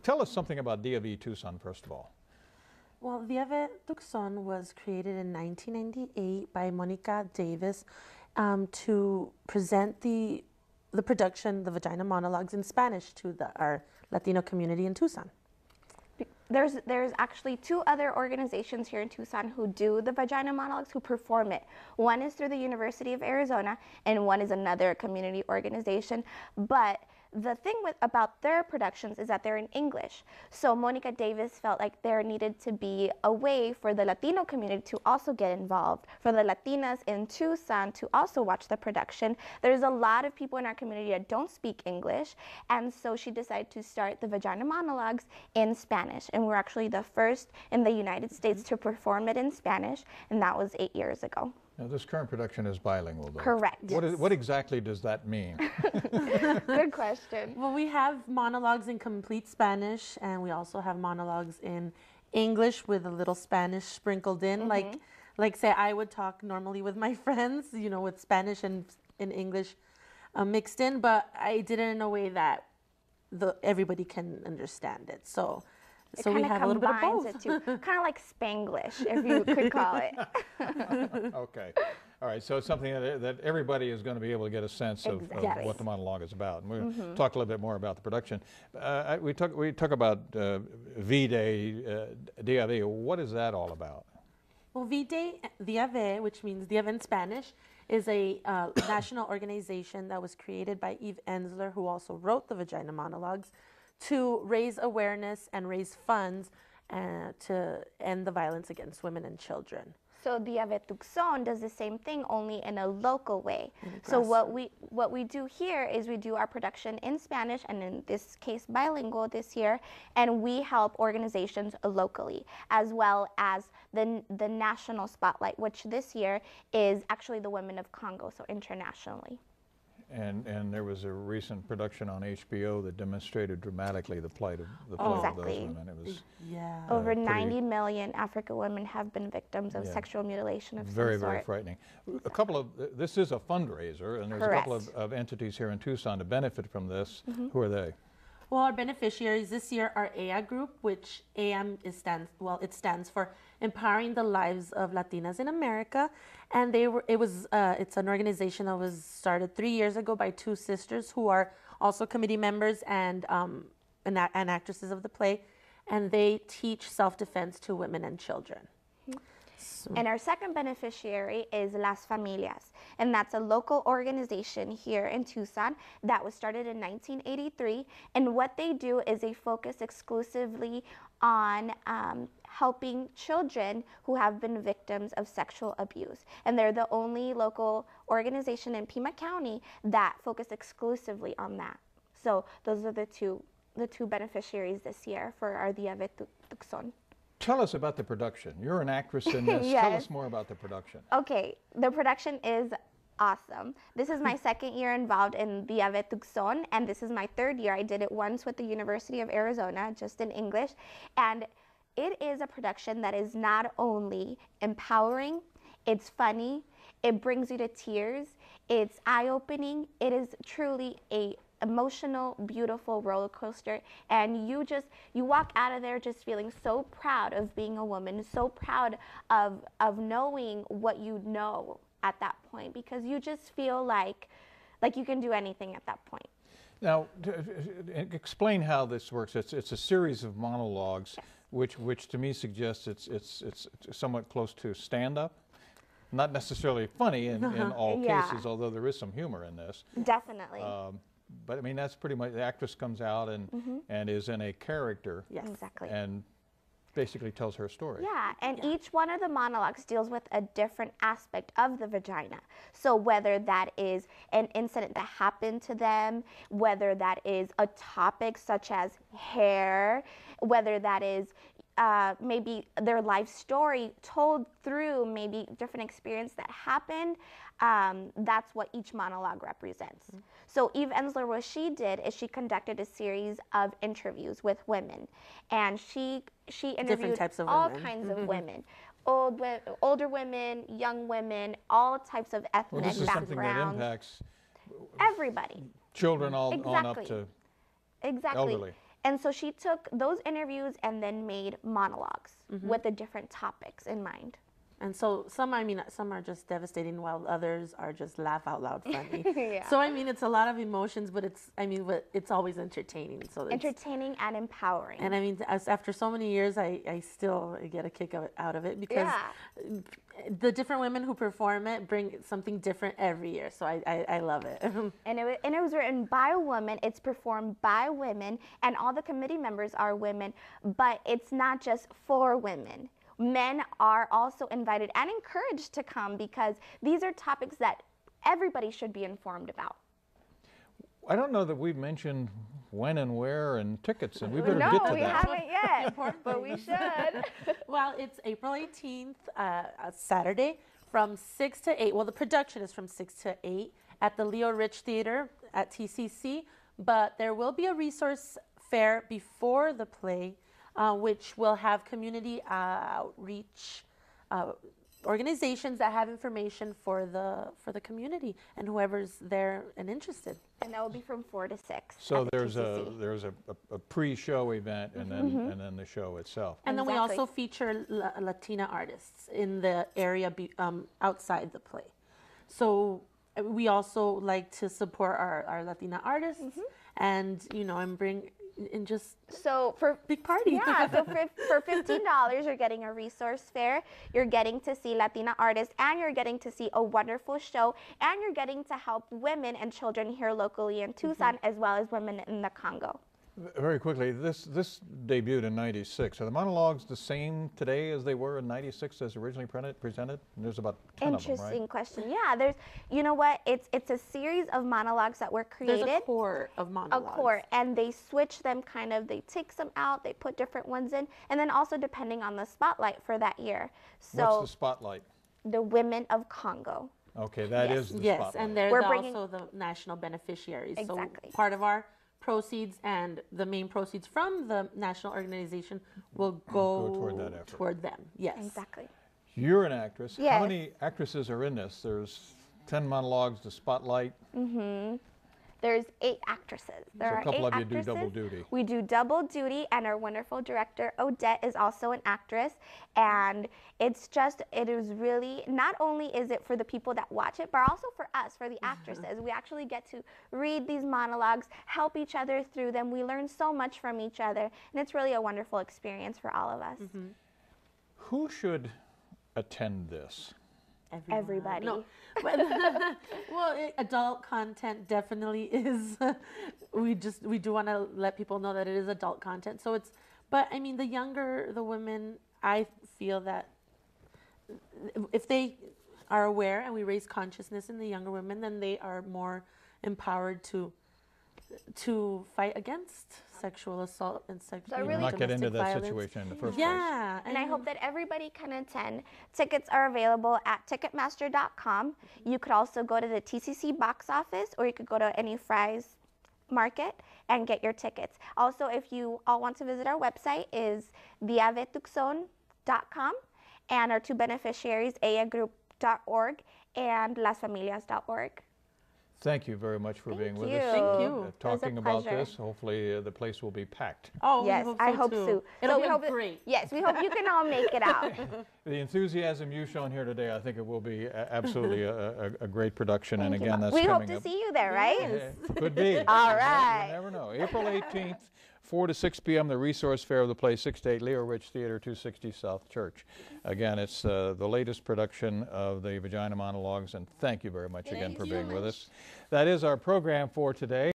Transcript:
Tell us something about Dia V Tucson, first of all. Well, Dia V Tucson was created in 1998 by Monica Davis to present the production, the Vagina Monologues, in Spanish to our Latino community in Tucson. There's actually two other organizations here in Tucson who do the Vagina Monologues, who perform it. One is through the University of Arizona, and one is another community organization. But the thing about their productions is that they're in English. So Monica Davis felt like there needed to be a way for the Latino community to also get involved, for the Latinas in Tucson to also watch the production. There's a lot of people in our community that don't speak English, and so she decided to start the Vagina Monologues in Spanish. And we're actually the first in the United States to perform it in Spanish, and that was 8 years ago. Now, this current production is bilingual, though. Correct. What exactly does that mean? Good question. Well, we have monologues in complete Spanish, and we also have monologues in English with a little Spanish sprinkled in. Like say, I would talk normally with my friends, you know, with Spanish and in English mixed in, but I did it in a way that everybody can understand it. So we have a little bit of both. Kind of like Spanglish, if you could call it. Okay. All right. So it's something that everybody is going to be able to get a sense of what the monologue is about. And we'll talk a little bit more about the production. We talk about V-Day, Dia V. What is that all about? Well, V-Day, Dia V, which means Dia V in Spanish, is a national organization that was created by Eve Ensler, who also wrote the Vagina Monologues, to raise awareness and raise funds to end the violence against women and children. So Dia V Tucson does the same thing, only in a local way. So what we do here is we do our production in Spanish, and in this case bilingual this year, and we help organizations locally, as well as the national spotlight, which this year is actually the Women of Congo, so internationally. And there was a recent production on HBO that demonstrated dramatically the plight of those women. It was over 90 million African women have been victims of sexual mutilation of some sort. Very frightening. A couple of this is a fundraiser, and there's a couple of entities here in Tucson to benefit from this. Who are they? Well, our beneficiaries this year are AIA Group, which AM it stands for Empowering the Lives of Latinas in America, and it's an organization that was started 3 years ago by two sisters who are also committee members and actresses of the play, and they teach self-defense to women and children. And our second beneficiary is Las Familias, and that's a local organization here in Tucson that was started in 1983. And what they do is they focus exclusively on helping children who have been victims of sexual abuse. And they're the only local organization in Pima County that focus exclusively on that. So those are the two beneficiaries this year for our Dia V Tucson. Tell us about the production. You're an actress in this. Yes. Tell us more about the production. Okay, the production is awesome. This is my second year involved in Dia V Tucson, and this is my third year. I did it once with the University of Arizona, just in English. And it is a production that is not only empowering, it's funny, it brings you to tears, it's eye-opening, it is truly a emotional, beautiful roller coaster, and you walk out of there just feeling so proud of being a woman, so proud of knowing what you know at that point, because you just feel like you can do anything at that point. Now, explain how this works. It's a series of monologues, which to me suggests it's somewhat close to stand-up. Not necessarily funny in all cases, although there is some humor in this. Definitely. But I mean, that's pretty much, the actress comes out and is in a character. Yes, exactly. And basically tells her story. Yeah, and each one of the monologues deals with a different aspect of the vagina. So whether that is an incident that happened to them, whether that is a topic such as hair, whether that is maybe their life story told through maybe different experience that happened, that's what each monologue represents. So Eve Ensler, what she did is she conducted a series of interviews with women, and she interviewed all kinds of women. Older women, young women, all types of ethnic backgrounds. This is something that impacts everybody. Children on up to Exactly. elderly. And so she took those interviews and then made monologues with the different topics in mind. And so some are just devastating, while others are just laugh out loud funny. Yeah. So it's a lot of emotions, but it's always entertaining. So Entertaining and empowering. And after so many years, I still get a kick out of it, because the different women who perform it bring something different every year. So I love it. And it was written by a woman. It's performed by women, and all the committee members are women. But it's not just for women. Men are also invited and encouraged to come, because these are topics that everybody should be informed about. I don't know that we've mentioned when and where and tickets, and we better get to that. No, we haven't yet, but we should. Well, it's April 18th, Saturday, from 6 to 8. Well, the production is from 6 to 8 at the Leo Rich Theater at TCC, but there will be a resource fair before the play, which will have community outreach organizations that have information for the community and whoever's there and interested. And that will be from 4 to 6. So there's a pre-show event, and then the show itself. And then we also feature Latina artists in the area outside the play. So we also like to support our Latina artists, and and bring in just for big party. Yeah, so for $15, you're getting a resource fair, you're getting to see Latina artists, and you're getting to see a wonderful show, and you're getting to help women and children here locally in Tucson, as well as women in the Congo. Very quickly, this debuted in '96. Are the monologues the same today as they were in '96 as originally presented? And there's about 10 of them, right? Interesting question. Yeah, there's, you know what, it's a series of monologues that were created. There's a core of monologues. A core, and they switch them they take some out, they put different ones in, and then also depending on the spotlight for that year. So what's the spotlight? The women of Congo. Okay, that is the spotlight. Yes, and they're also the national beneficiaries. Exactly. So part of our proceeds and the main proceeds from the national organization will go toward them. Yes. Exactly. You're an actress. Yes. How many actresses are in this? There's 10 monologues, the spotlight. There's 8 actresses. So a couple of you do double duty. We do double duty, and our wonderful director, Odette, is also an actress. And it is really, not only is it for the people that watch it, but also for us, for the actresses. We actually get to read these monologues, help each other through them. We learn so much from each other, and it's really a wonderful experience for all of us. Who should attend this? Everybody. No. Well, adult content definitely is. We do want to let people know that it is adult content. So but I mean, the women, I feel that if they are aware and we raise consciousness in the younger women, then they are more empowered to fight against sexual assault and not get into that situation in the first place. Yeah, and I hope that everybody can attend. Tickets are available at Ticketmaster.com. You could also go to the TCC box office, or you could go to any Fry's Market and get your tickets. Also, if you all want to visit our website, is viavetucson.com, and our 2 beneficiaries, eagroup.org and lasfamilias.org. Thank you very much for being with us. Thank you. Talking about this, hopefully the place will be packed. Oh, yes, I hope so. It'll be great. Yes, we hope you can all make it out. The enthusiasm you've shown here today, I think it will be absolutely a great production. Thank and you, again, that's we coming hope to up. see you there, right? Yeah, could be. All right. You never know. April 18th. 4 to 6 p.m., the resource fair of the play, 6 to 8, Leo Rich Theater, 260 South Church. Again, it's the latest production of the Vagina Monologues, and thank you very much again for being with us. That is our program for today.